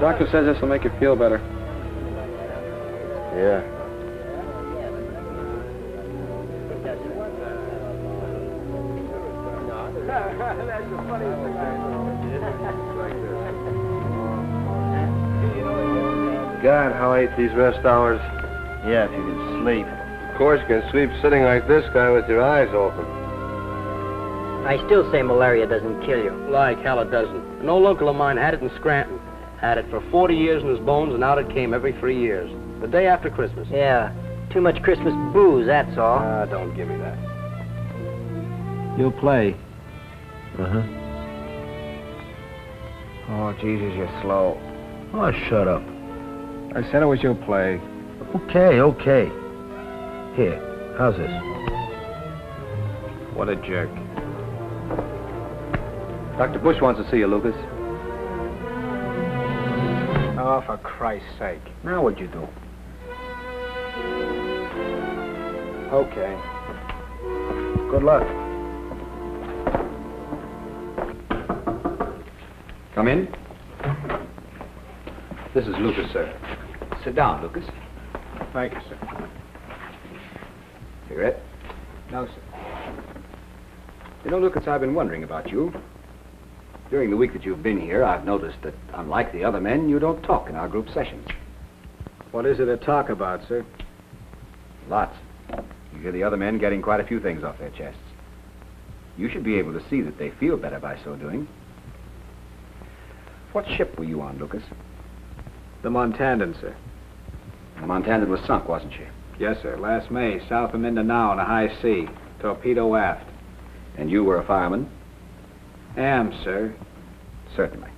Doctor says this will make you feel better. Yeah. That's the funniest thing I know. God, how I hate these rest hours. Yeah, if you can sleep. Of course, you can sleep sitting like this guy with your eyes open. I still say malaria doesn't kill you. Like hell it doesn't. An old uncle of mine had it in Scranton. Had it for 40 years in his bones, and out it came every 3 years. The day after Christmas. Yeah, too much Christmas booze, that's all. Don't give me that. You'll play. Uh-huh. Oh, Jesus, you're slow. Oh, shut up. I said it was your play. Okay, okay. Here, how's this? What a jerk. Dr. Bush wants to see you, Lucas. Oh, for Christ's sake. Now what'd you do? Okay. Good luck. Come in. This is Lucas, sir. Sit down, Lucas. Thank you, sir. Cigarette? No, sir. You know, Lucas, I've been wondering about you. During the week that you've been here, I've noticed that, unlike the other men, you don't talk in our group sessions. What is it to talk about, sir? Lots. You hear the other men getting quite a few things off their chests. You should be able to see that they feel better by so doing. What ship were you on, Lucas? The Montandan, sir. The Montandan was sunk, wasn't she? Yes, sir. Last May, south of Mindanao in a high sea. Torpedo aft. And you were a fireman? Am, sir. Certainly.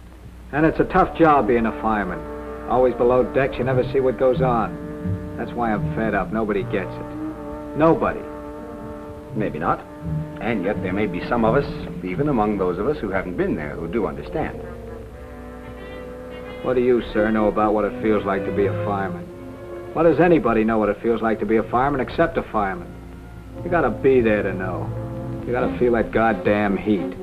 And it's a tough job being a fireman. Always below decks, you never see what goes on. That's why I'm fed up. Nobody gets it. Nobody. Maybe not. And yet there may be some of us, even among those of us who haven't been there, who do understand. What do you, sir, know about what it feels like to be a fireman? What does anybody know what it feels like to be a fireman except a fireman? You gotta be there to know. You gotta feel that goddamn heat.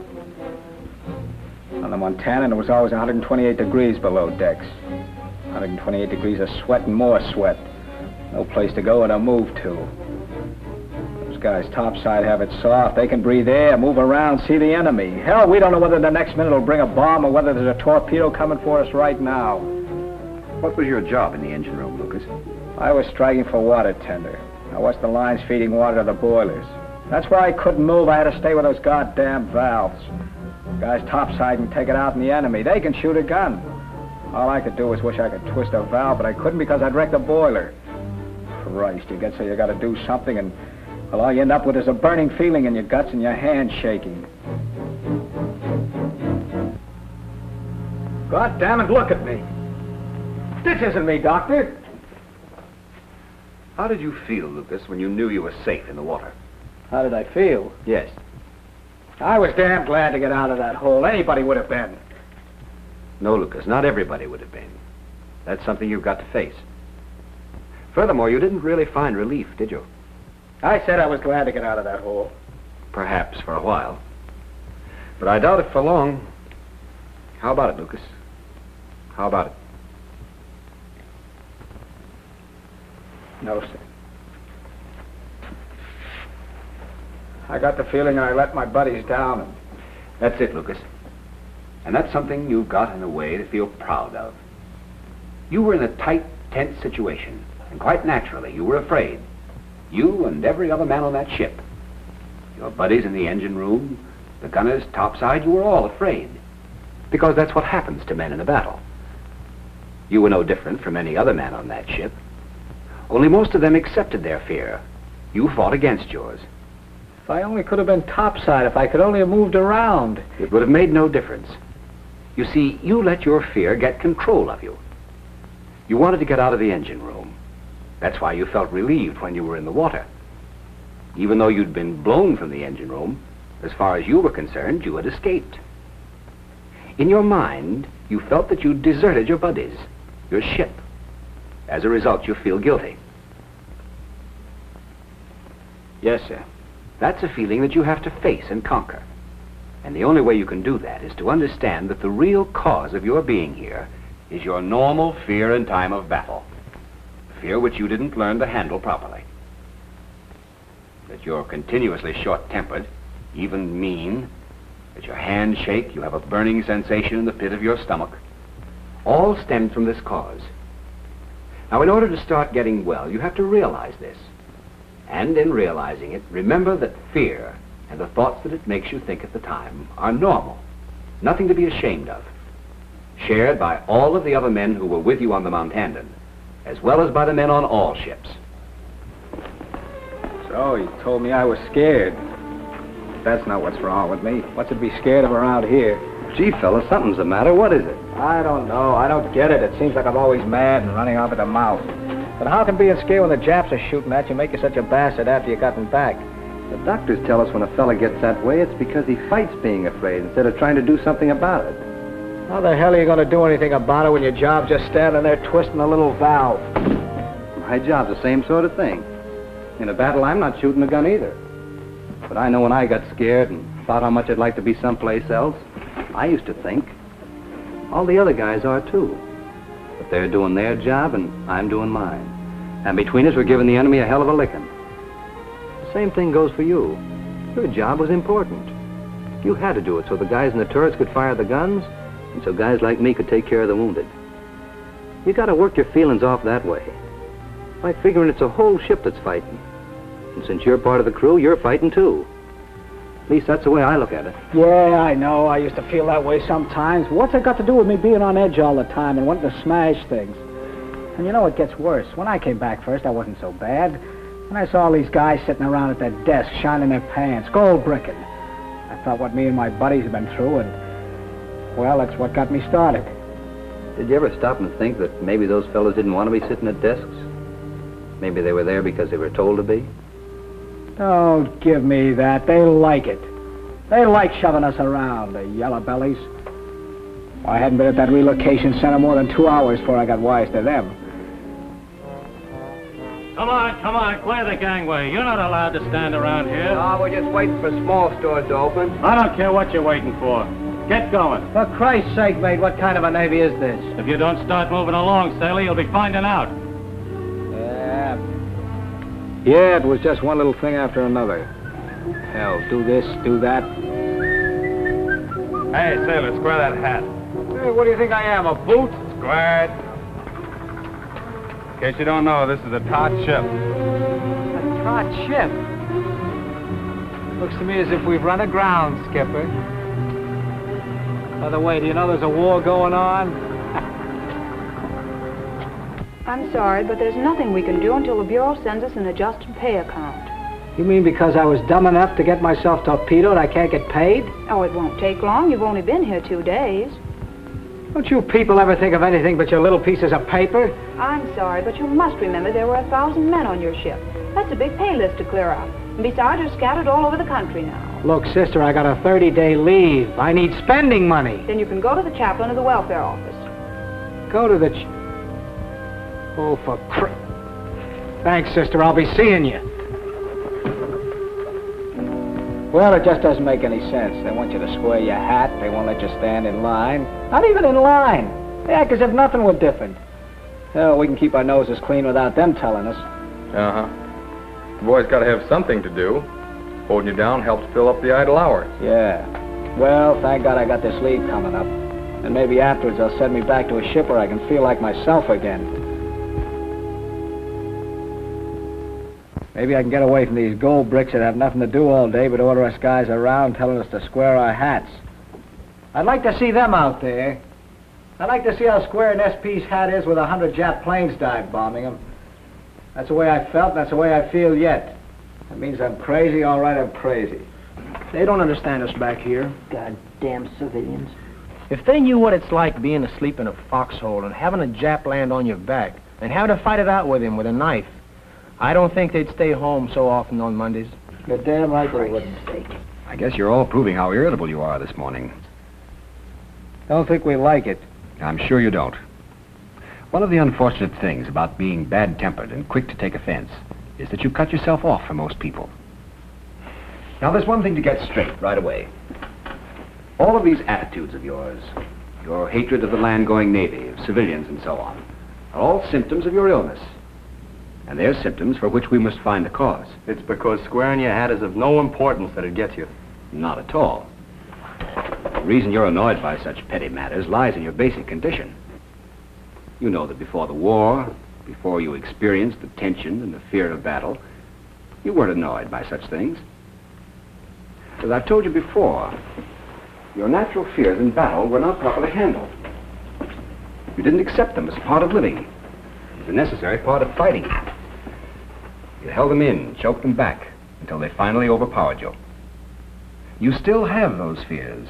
On the Montandan, it was always 128 degrees below decks. 128 degrees of sweat and more sweat. No place to go or to move to. Those guys topside have it soft. They can breathe air, move around, see the enemy. Hell, we don't know whether the next minute will bring a bomb or whether there's a torpedo coming for us right now. What was your job in the engine room, Lucas? I was striking for water tender. I watched the lines feeding water to the boilers. That's why I couldn't move. I had to stay with those goddamn valves. Guys topside can take it out in the enemy. They can shoot a gun. All I could do was wish I could twist a valve, but I couldn't because I'd wreck the boiler. Christ, you get so you gotta do something, and well, all you end up with is a burning feeling in your guts and your hands shaking. God damn it, look at me. This isn't me, Doctor. How did you feel, Lucas, when you knew you were safe in the water? How did I feel? Yes. I was damn glad to get out of that hole. Anybody would have been. No, Lucas, not everybody would have been. That's something you've got to face. Furthermore, you didn't really find relief, did you? I said I was glad to get out of that hole. Perhaps for a while. But I doubt it for long. How about it, Lucas? How about it? No, sir. I got the feeling I let my buddies down. And that's it, Lucas. And that's something you've got in a way to feel proud of. You were in a tight, tense situation, and quite naturally, you were afraid. You and every other man on that ship. Your buddies in the engine room, the gunners topside, you were all afraid. Because that's what happens to men in a battle. You were no different from any other man on that ship. Only most of them accepted their fear. You fought against yours. If I only could have been topside, if I could only have moved around. It would have made no difference. You see, you let your fear get control of you. You wanted to get out of the engine room. That's why you felt relieved when you were in the water. Even though you'd been blown from the engine room, as far as you were concerned, you had escaped. In your mind, you felt that you'd deserted your buddies, your ship. As a result, you feel guilty. Yes, sir. That's a feeling that you have to face and conquer. And the only way you can do that is to understand that the real cause of your being here is your normal fear in time of battle. Fear which you didn't learn to handle properly. That you're continuously short-tempered, even mean, that your hands shake, you have a burning sensation in the pit of your stomach, all stemmed from this cause. Now, in order to start getting well, you have to realize this. And in realizing it, remember that fear and the thoughts that it makes you think at the time are normal, nothing to be ashamed of, shared by all of the other men who were with you on the Mount Handon, as well as by the men on all ships. So, you told me I was scared. That's not what's wrong with me. What's to be scared of around here? Gee, fella, something's the matter. What is it? I don't know. I don't get it. It seems like I'm always mad and running off at the mouth. But how can being scared when the Japs are shooting at you make you such a bastard after you gotten back? The doctors tell us when a fella gets that way, it's because he fights being afraid instead of trying to do something about it. How the hell are you going to do anything about it when your job's just standing there twisting a little valve? My job's the same sort of thing. In a battle, I'm not shooting a gun either. But I know when I got scared and thought how much I'd like to be someplace else, I used to think. All the other guys are, too. But they're doing their job, and I'm doing mine. And between us, we're giving the enemy a hell of a licking. The same thing goes for you. Your job was important. You had to do it so the guys in the turrets could fire the guns, and so guys like me could take care of the wounded. You gotta work your feelings off that way. Like figuring it's a whole ship that's fighting. And since you're part of the crew, you're fighting too. At least that's the way I look at it. Yeah, I know. I used to feel that way sometimes. What's it got to do with me being on edge all the time and wanting to smash things? And you know, it gets worse. When I came back first, I wasn't so bad. When I saw all these guys sitting around at their desk, shining their pants, gold bricking, I thought what me and my buddies had been through, and, well, that's what got me started. Did you ever stop and think that maybe those fellows didn't want to be sitting at desks? Maybe they were there because they were told to be? Don't give me that. They like it. They like shoving us around, the yellow bellies. I hadn't been at that relocation center more than 2 hours before I got wise to them. Come on, clear the gangway. You're not allowed to stand around here. No, we're just waiting for small stores to open. I don't care what you're waiting for. Get going. For Christ's sake, mate, what kind of a Navy is this? If you don't start moving along, sailor, you'll be finding out. Yeah, it was just one little thing after another. Hell, do this, do that. Hey, sailor, square that hat. Hey, what do you think I am, a boot? Square it. In case you don't know, this is a taut ship. A taut ship? Looks to me as if we've run aground, Skipper. By the way, do you know there's a war going on? I'm sorry, but there's nothing we can do until the Bureau sends us an adjusted pay account. You mean because I was dumb enough to get myself torpedoed, I can't get paid? Oh, it won't take long. You've only been here 2 days. Don't you people ever think of anything but your little pieces of paper? I'm sorry, but you must remember there were 1,000 men on your ship. That's a big pay list to clear out. And besides, you're scattered all over the country now. Look, sister, I got a 30-day leave. I need spending money. Then you can go to the chaplain of the welfare office. Go to the... Oh, for Thanks, sister. I'll be seeing you. Well, it just doesn't make any sense. They want you to square your hat. They won't let you stand in line. Not even in line. They act as if nothing were different. Hell, we can keep our noses clean without them telling us. Uh-huh. The boys got to have something to do. Holding you down helps fill up the idle hours. Yeah. Well, thank God I got this leave coming up. And maybe afterwards they'll send me back to a ship where I can feel like myself again. Maybe I can get away from these gold bricks that have nothing to do all day but order us guys around telling us to square our hats. I'd like to see them out there. I'd like to see how square an SP's hat is with 100 Jap planes dive bombing them. That's the way I felt, and that's the way I feel yet. That means I'm crazy, all right, I'm crazy. They don't understand us back here. Goddamn civilians. If they knew what it's like being asleep in a foxhole and having a Jap land on your back and having to fight it out with him with a knife, I don't think they'd stay home so often on Mondays. You're damn right they wouldn't. I guess you're all proving how irritable you are this morning. Don't think we like it. I'm sure you don't. One of the unfortunate things about being bad-tempered and quick to take offense is that you cut yourself off from most people. Now, there's one thing to get straight right away. All of these attitudes of yours, your hatred of the land-going Navy, of civilians and so on, are all symptoms of your illness. And they're symptoms for which we must find the cause. It's because squaring your hat is of no importance that it gets you. Not at all. The reason you're annoyed by such petty matters lies in your basic condition. You know that before the war, before you experienced the tension and the fear of battle, you weren't annoyed by such things. As I've told you before, your natural fears in battle were not properly handled. You didn't accept them as part of living, as a necessary part of fighting. You held them in, choked them back, until they finally overpowered you. You still have those fears,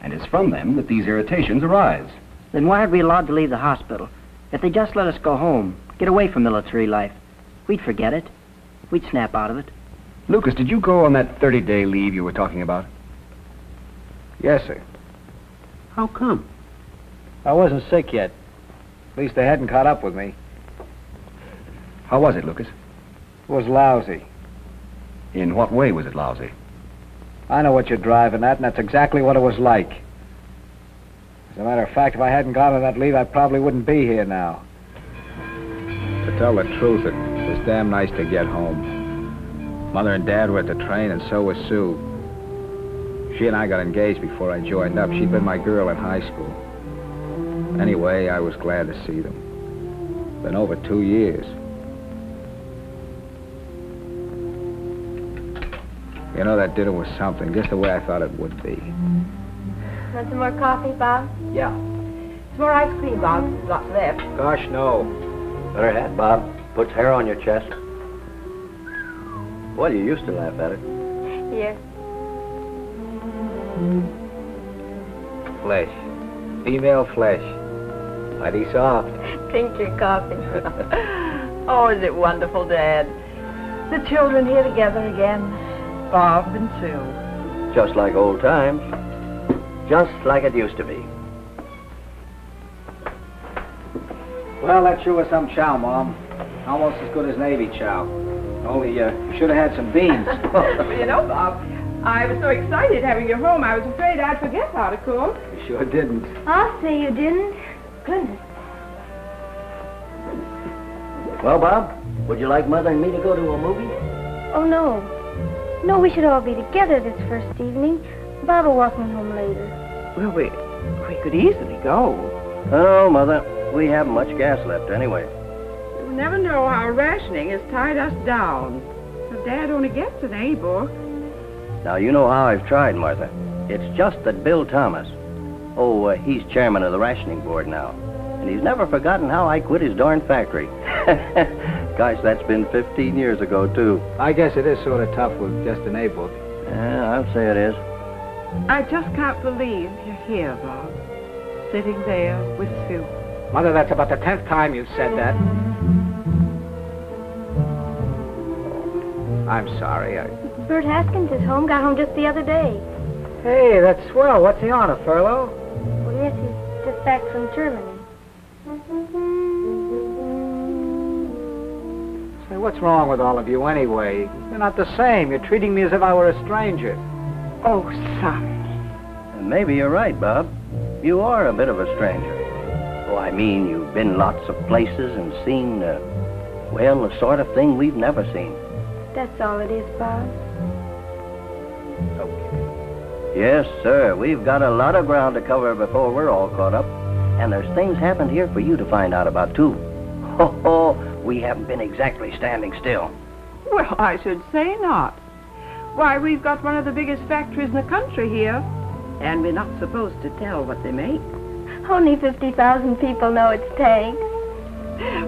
and it's from them that these irritations arise. Then why aren't we allowed to leave the hospital? If they just let us go home, get away from military life, we'd forget it. We'd snap out of it. Lucas, did you go on that 30-day leave you were talking about? Yes, sir. How come? I wasn't sick yet. At least they hadn't caught up with me. How was it, Lucas? It was lousy. In what way was it lousy? I know what you're driving at, and that's exactly what it was like. As a matter of fact, if I hadn't gone on that leave, I probably wouldn't be here now. To tell the truth, it was damn nice to get home. Mother and Dad were at the train, and so was Sue. She and I got engaged before I joined up. She'd been my girl in high school. Anyway, I was glad to see them. Been over 2 years. You know, that dinner was something, just the way I thought it would be. Want some more coffee, Bob? Yeah. Some more ice cream, Bob. There's lots left. Gosh, no. Better hat, Bob. Puts hair on your chest. Well, you used to laugh at it. Here. Flesh. Female flesh. Mighty soft. Drink your coffee. Oh, is it wonderful, Dad? The children here together again. Bob and Sue. Just like old times. Just like it used to be. Well, that sure was some chow, Mom. Almost as good as Navy chow. Only, you should have had some beans. You know, Bob, I was so excited having you home, I was afraid I'd forget how to cook. You sure didn't. I'll say you didn't. Goodness. Well, Bob, would you like Mother and me to go to a movie? Oh, no. No, we should all be together this first evening. Bob will walk me home later. Well, we could easily go. Oh, Mother, we haven't much gas left anyway. You never know how rationing has tied us down. If Dad only gets an A book. Now, you know how I've tried, Martha. It's just that Bill Thomas, he's chairman of the rationing board now. And he's never forgotten how I quit his darn factory. Gosh, that's been 15 years ago, too. I guess it is sort of tough with just an A book. Yeah, I'll say it is. I just can't believe you're here, Bob. Sitting there with Sue. Mother, that's about the 10th time you've said that. I'm sorry. Bert Haskins is home. Got home just the other day. Hey, that's swell. What's he on, a furlough? Well, yes, he's just back from Germany. Say, what's wrong with all of you anyway? You're not the same. You're treating me as if I were a stranger. Oh, son. And maybe you're right, Bob. You are a bit of a stranger. Oh, I mean, you've been lots of places and seen, the sort of thing we've never seen. That's all it is, Bob. Okay. Yes, sir. We've got a lot of ground to cover before we're all caught up. And there's things happened here for you to find out about, too. We haven't been exactly standing still. Well, I should say not. Why, we've got one of the biggest factories in the country here. And we're not supposed to tell what they make. Only 50,000 people know it's tanks.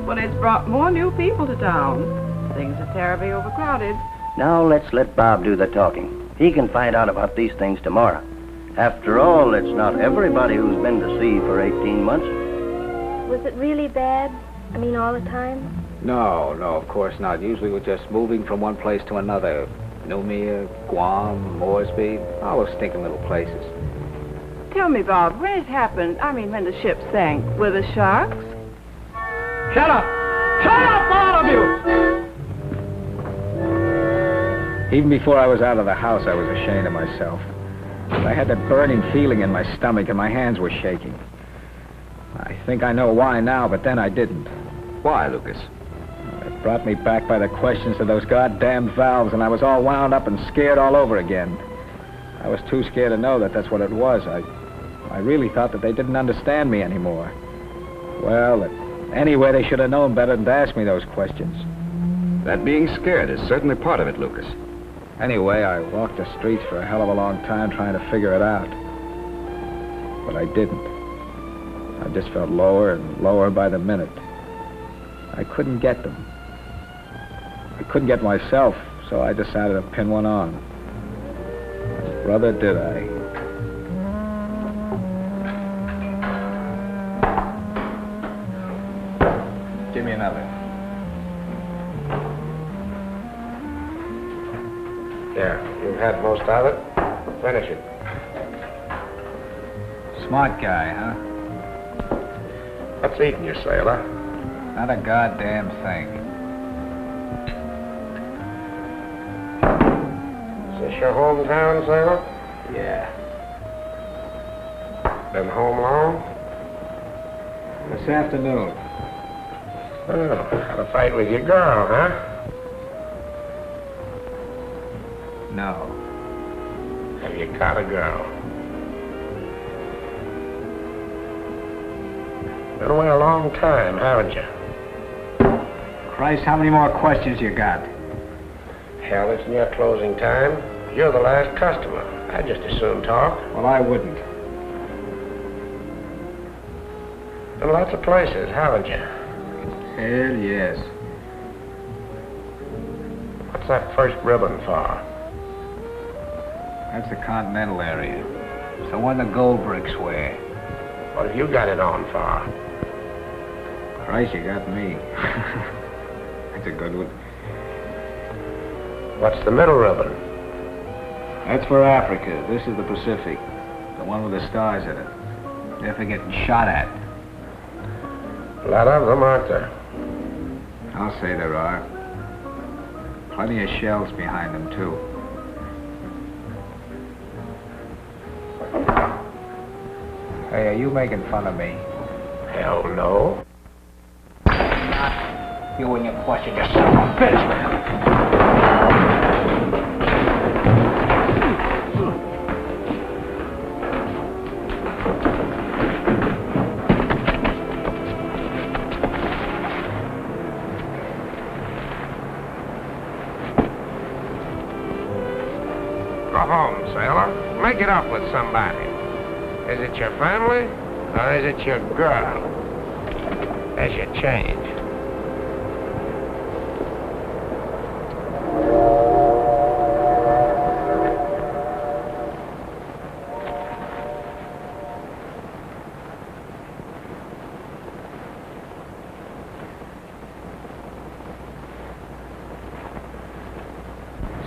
Well, it's brought more new people to town. Things are terribly overcrowded. Now let's let Bob do the talking. He can find out about these things tomorrow. After all, it's not everybody who's been to sea for 18 months. Was it really bad? I mean, all the time? No, of course not. Usually we're just moving from one place to another. Noumea, Guam, Moresby, all those stinking little places. Tell me, Bob, when it happened, when the ship sank, were the sharks? Shut up! Shut up, all of you! Even before I was out of the house, I was ashamed of myself. I had that burning feeling in my stomach and my hands were shaking. I think I know why now, but then I didn't. Why, Lucas? It brought me back by the questions to those goddamn valves, and I was all wound up and scared all over again. I was too scared to know that that's what it was. I really thought that they didn't understand me anymore. Well, anyway, they should have known better than to ask me those questions. That being scared is certainly part of it, Lucas. Anyway, I walked the streets for a hell of a long time trying to figure it out. But I didn't. I just felt lower and lower by the minute. I couldn't get them. I couldn't get myself, so I decided to pin one on. And brother, did I. Give me another. Yeah, you've had most of it. Finish it. Smart guy, huh? What's eating you, sailor? Not a goddamn thing. Is this your hometown, sailor? Yeah. Been home long? This afternoon. Oh, had a fight with your girl, huh? No. Have you got a girl? Been away a long time, haven't you? Christ, how many more questions you got? Hell, it's near closing time. You're the last customer. I'd just as soon talk. Well, I wouldn't. Been lots of places, haven't you? Hell, yes. What's that first ribbon for? That's the Continental area. It's the one the gold bricks wear. What have you got it on for? Christ, you got me. That's a good one. What's the middle ribbon? That's for Africa. This is the Pacific. The one with the stars in it. They're for getting shot at. A lot of them, aren't there? I'll say there are. Plenty of shells behind them, too. Hey, are you making fun of me? Hell no. You and your question, you son of a bitch, man. Go home, sailor. Make it up with somebody. Is it your family, or is it your girl? There's your change.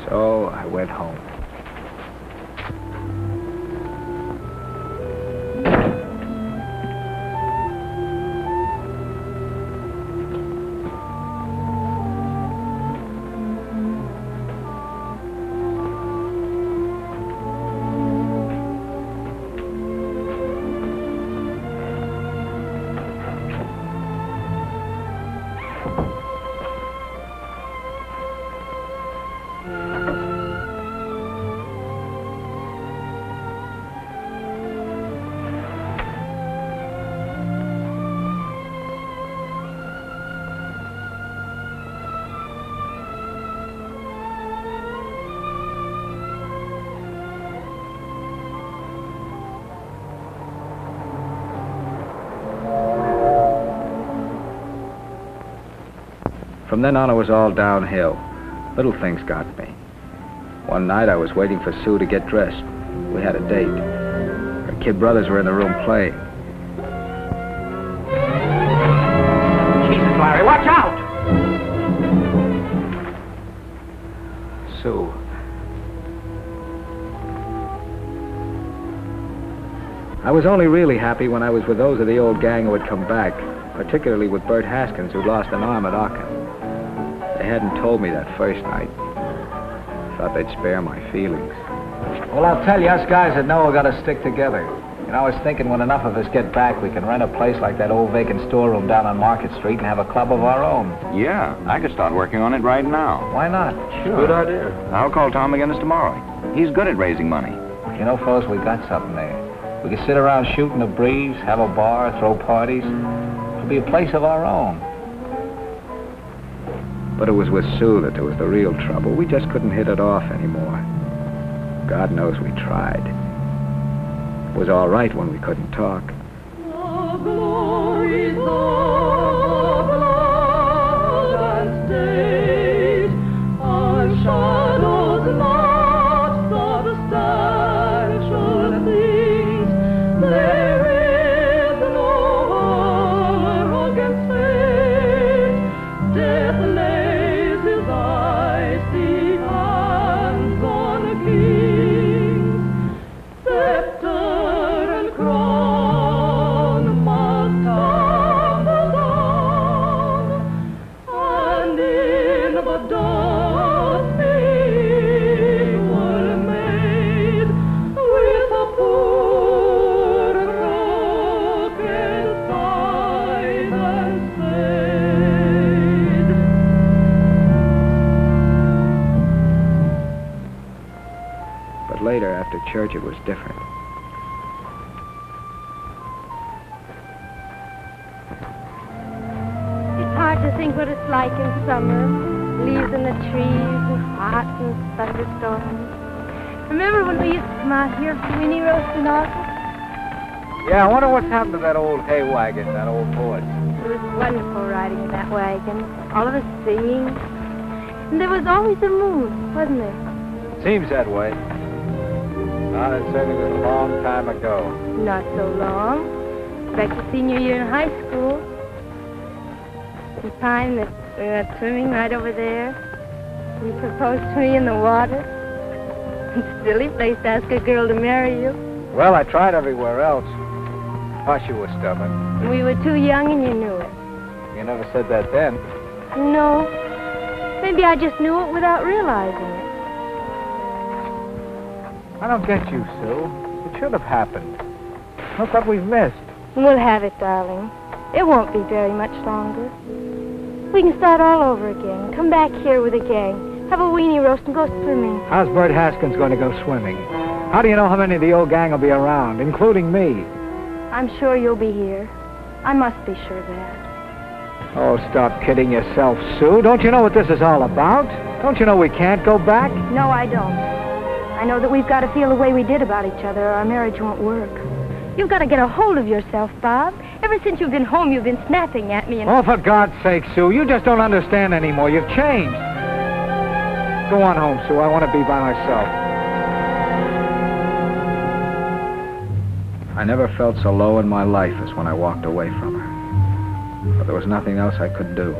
So I went home. From then on, it was all downhill. Little things got me. One night, I was waiting for Sue to get dressed. We had a date. Her kid brothers were in the room playing. Jesus, Larry, watch out! Sue. I was only really happy when I was with those of the old gang who had come back, particularly with Bert Haskins, who'd lost an arm at Aachen. They hadn't told me that first night. Thought they'd spare my feelings. Well, I'll tell you, us guys that know we got to stick together. You know, I was thinking when enough of us get back, we can rent a place like that old vacant storeroom down on Market Street and have a club of our own. Yeah, I could start working on it right now. Why not? Sure. Good idea. I'll call Tom McGinnis tomorrow. He's good at raising money. You know, fellas, we got something there. We can sit around shooting the breeze, have a bar, throw parties. It'll be a place of our own. But it was with Sue that there was the real trouble. We just couldn't hit it off anymore. God knows we tried. It was all right when we couldn't talk. Later, after church, it was different. It's hard to think what it's like in summer. Leaves in the trees, and hot and thunderstorms. Remember when we used to come out here for weenie roast and all? Yeah, I wonder what's happened to that old hay wagon, that old horse. It was wonderful riding in that wagon. All of us singing. And there was always a moon, wasn't there? Seems that way. Not it certainly was a long time ago. Not so long. Back to senior year in high school. The time that we went swimming right over there. You proposed to me in the water. Silly place to ask a girl to marry you. Well, I tried everywhere else. Plus you were stubborn. We were too young and you knew it. You never said that then. No. Maybe I just knew it without realizing it. I don't get you, Sue. It should have happened. Look what we've missed. We'll have it, darling. It won't be very much longer. We can start all over again. Come back here with a gang. Have a weenie roast and go swimming. How's Bert Haskins going to go swimming? How do you know how many of the old gang will be around, including me? I'm sure you'll be here. I must be sure of that. Oh, stop kidding yourself, Sue. Don't you know what this is all about? Don't you know we can't go back? No, I don't. I know that we've got to feel the way we did about each other or our marriage won't work. You've got to get a hold of yourself, Bob. Ever since you've been home, you've been snapping at me and... Oh, for God's sake, Sue, you just don't understand anymore. You've changed. Go on home, Sue. I want to be by myself. I never felt so low in my life as when I walked away from her. But there was nothing else I could do.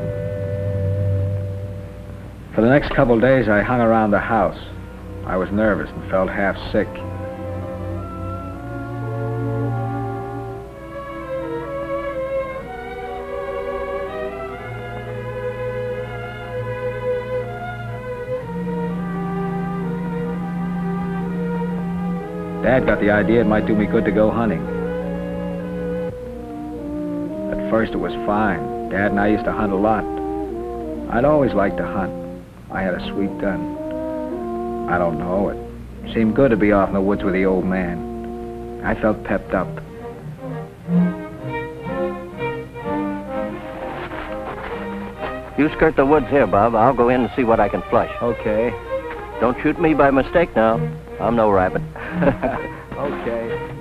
For the next couple days, I hung around the house. I was nervous and felt half sick. Dad got the idea it might do me good to go hunting. At first it was fine. Dad and I used to hunt a lot. I'd always liked to hunt. I had a sweet gun. I don't know. It seemed good to be off in the woods with the old man. I felt pepped up. You skirt the woods here, Bob. I'll go in and see what I can flush. Okay. Don't shoot me by mistake now. I'm no rabbit. Okay.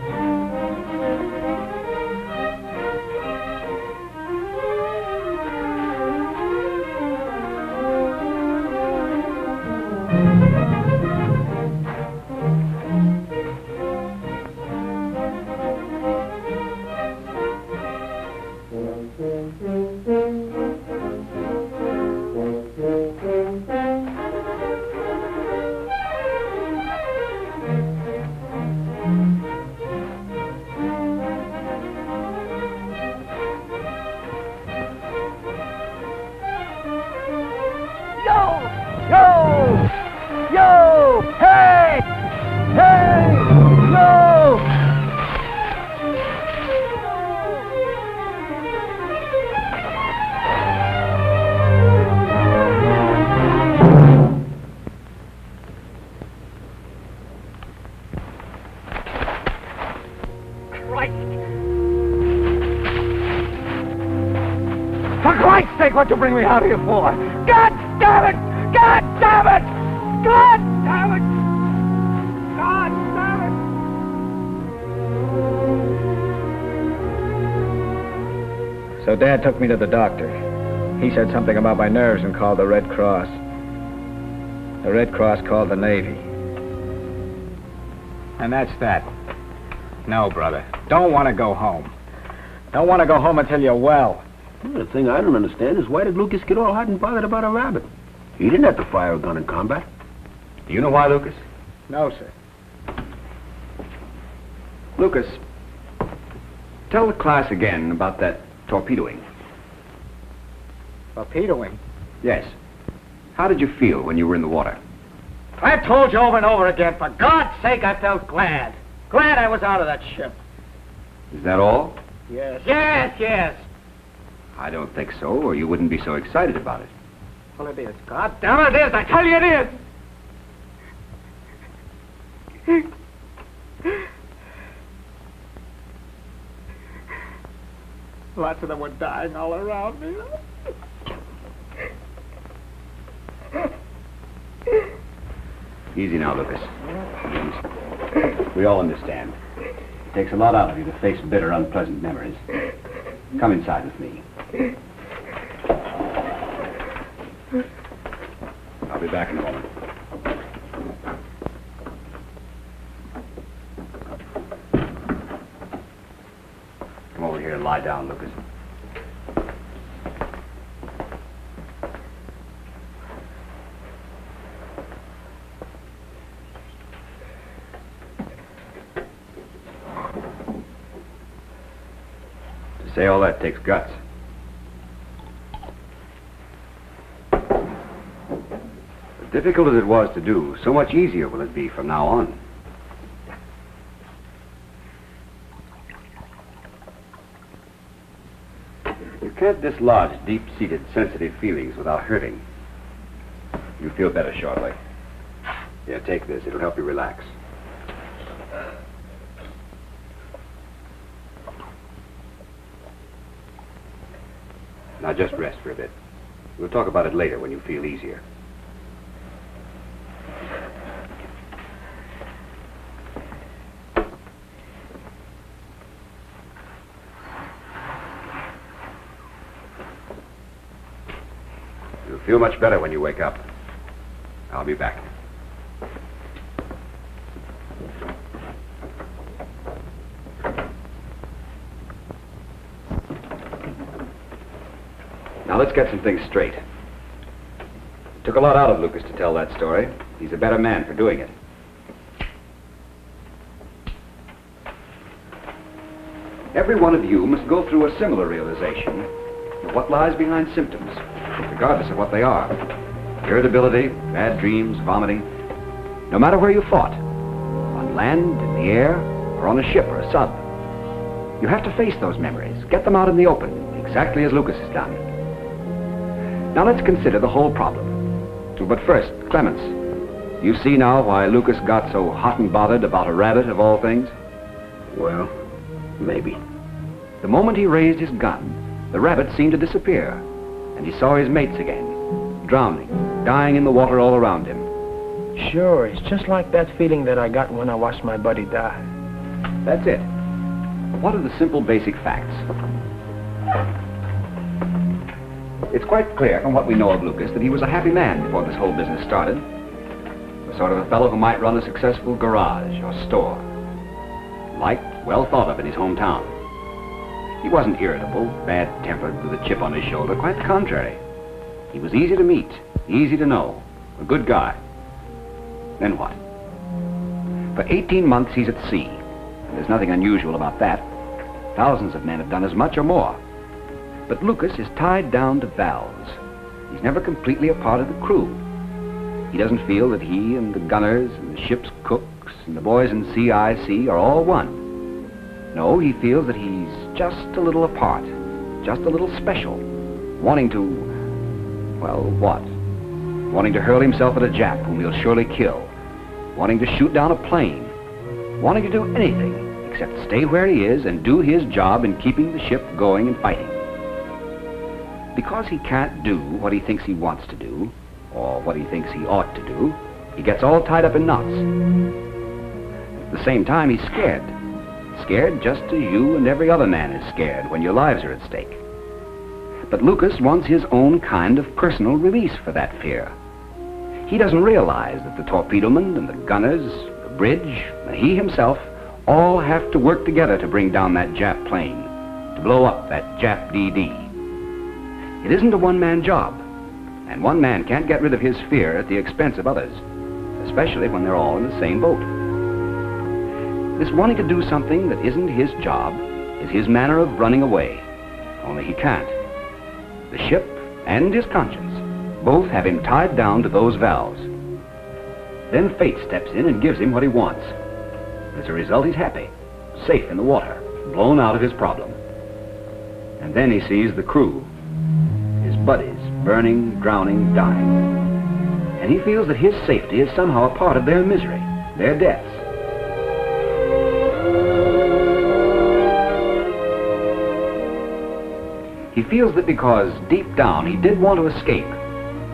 sake, what'd you bring me out here for? God damn it! God damn it! God damn it! God damn it! So Dad took me to the doctor. He said something about my nerves and called the Red Cross. The Red Cross called the Navy. And that's that. No, brother. Don't want to go home. Don't want to go home until you're well. The thing I don't understand is why did Lucas get all hot and bothered about a rabbit? He didn't have to fire a gun in combat. Do you know why, Lucas? No, sir. Lucas, tell the class again about that torpedoing. Torpedoing? Yes. How did you feel when you were in the water? I've told you over and over again, for God's sake, I felt glad. Glad I was out of that ship. Is that all? Yes. Yes, yes. I don't think so, or you wouldn't be so excited about it. Well, it is. God damn it, it is. I tell you it is. Lots of them were dying all around me. Easy now, Lucas. Easy. We all understand. It takes a lot out of you to face bitter, unpleasant memories. Come inside with me. I'll be back in a moment. Come over here and lie down, Lucas. To say all that takes guts. As difficult as it was to do, so much easier will it be from now on. You can't dislodge deep-seated, sensitive feelings without hurting. You'll feel better shortly. Here, take this. It'll help you relax. Now just rest for a bit. We'll talk about it later when you feel easier. You'll feel much better when you wake up. I'll be back. Now let's get some things straight. It took a lot out of Lucas to tell that story. He's a better man for doing it. Every one of you must go through a similar realization of what lies behind symptoms, regardless of what they are. Irritability, bad dreams, vomiting. No matter where you fought, on land, in the air, or on a ship or a sub. You have to face those memories, get them out in the open, exactly as Lucas has done. Now let's consider the whole problem. But first, Clemens, you see now why Lucas got so hot and bothered about a rabbit of all things? Well, maybe. The moment he raised his gun, the rabbit seemed to disappear, and he saw his mates again, drowning, dying in the water all around him. Sure, it's just like that feeling that I got when I watched my buddy die. That's it. What are the simple basic facts? It's quite clear from what we know of Lucas that he was a happy man before this whole business started. The sort of a fellow who might run a successful garage or store. Liked, well thought of in his hometown. He wasn't irritable, bad-tempered, with a chip on his shoulder. Quite the contrary. He was easy to meet, easy to know, a good guy. Then what? For 18 months he's at sea. There's nothing unusual about that. Thousands of men have done as much or more. But Lucas is tied down to valves. He's never completely a part of the crew. He doesn't feel that he and the gunners and the ship's cooks and the boys in CIC are all one. No, he feels that he's just a little apart, just a little special, wanting to, well, what? Wanting to hurl himself at a Jap whom he'll surely kill, wanting to shoot down a plane, wanting to do anything except stay where he is and do his job in keeping the ship going and fighting. because he can't do what he thinks he wants to do, or what he thinks he ought to do, he gets all tied up in knots. At the same time, he's scared. Scared just as you and every other man is scared when your lives are at stake. But Lucas wants his own kind of personal release for that fear. He doesn't realize that the torpedomen and the gunners, the bridge, and he himself all have to work together to bring down that Jap plane, to blow up that Jap DD. It isn't a one-man job, and one man can't get rid of his fear at the expense of others, especially when they're all in the same boat. This wanting to do something that isn't his job is his manner of running away, only he can't. The ship and his conscience both have him tied down to those valves. Then fate steps in and gives him what he wants. As a result, he's happy, safe in the water, blown out of his problem. And then he sees the crew, his buddies, burning, drowning, dying. And he feels that his safety is somehow a part of their misery, their deaths. He feels that because deep down he did want to escape,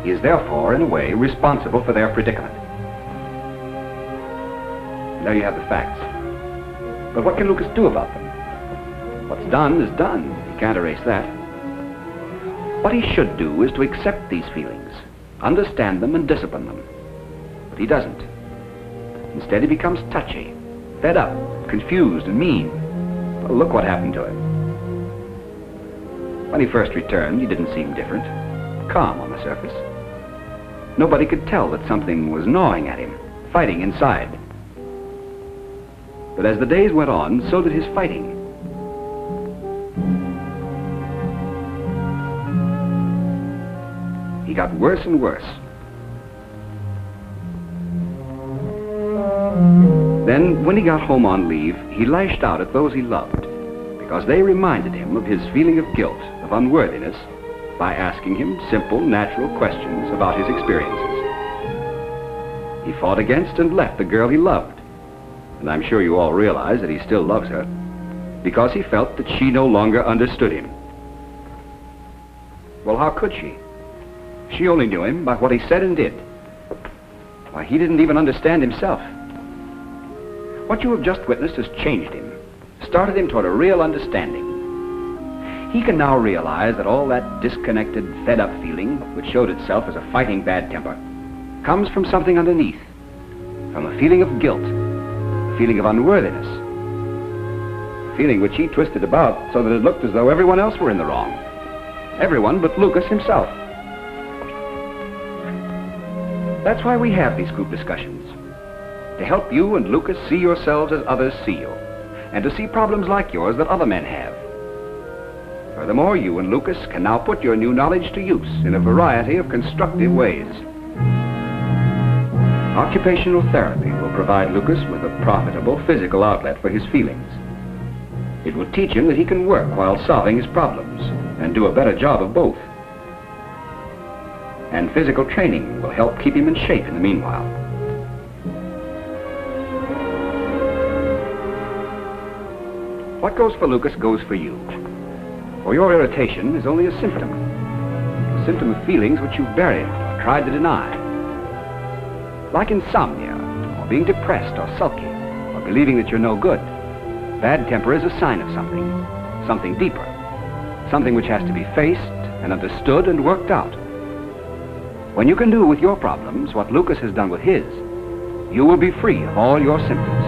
he is therefore, in a way, responsible for their predicament. There you have the facts. But what can Lucas do about them? What's done is done. He can't erase that. What he should do is to accept these feelings, understand them and discipline them. But he doesn't. Instead, he becomes touchy, fed up, confused and mean. Well, look what happened to him. When he first returned, he didn't seem different, calm on the surface. Nobody could tell that something was gnawing at him, fighting inside. But as the days went on, so did his fighting. He got worse and worse. Then, when he got home on leave, he lashed out at those he loved, because they reminded him of his feeling of guilt, of unworthiness, by asking him simple, natural questions about his experiences. He fought against and left the girl he loved, and I'm sure you all realize that he still loves her, because he felt that she no longer understood him. Well, how could she? She only knew him by what he said and did. Why, he didn't even understand himself. What you have just witnessed has changed him, started him toward a real understanding. He can now realize that all that disconnected, fed-up feeling, which showed itself as a fighting bad temper, comes from something underneath, from a feeling of guilt, a feeling of unworthiness, a feeling which he twisted about so that it looked as though everyone else were in the wrong. Everyone but Lucas himself. That's why we have these group discussions, to help you and Lucas see yourselves as others see you, and to see problems like yours that other men have. Furthermore, you and Lucas can now put your new knowledge to use in a variety of constructive ways. Occupational therapy will provide Lucas with a profitable physical outlet for his feelings. It will teach him that he can work while solving his problems and do a better job of both. And physical training will help keep him in shape in the meanwhile. What goes for Lucas goes for you. For your irritation is only a symptom of feelings which you've buried or tried to deny. Like insomnia, or being depressed or sulky, or believing that you're no good, bad temper is a sign of something deeper, something which has to be faced and understood and worked out. When you can do with your problems what Lucas has done with his, you will be free of all your symptoms.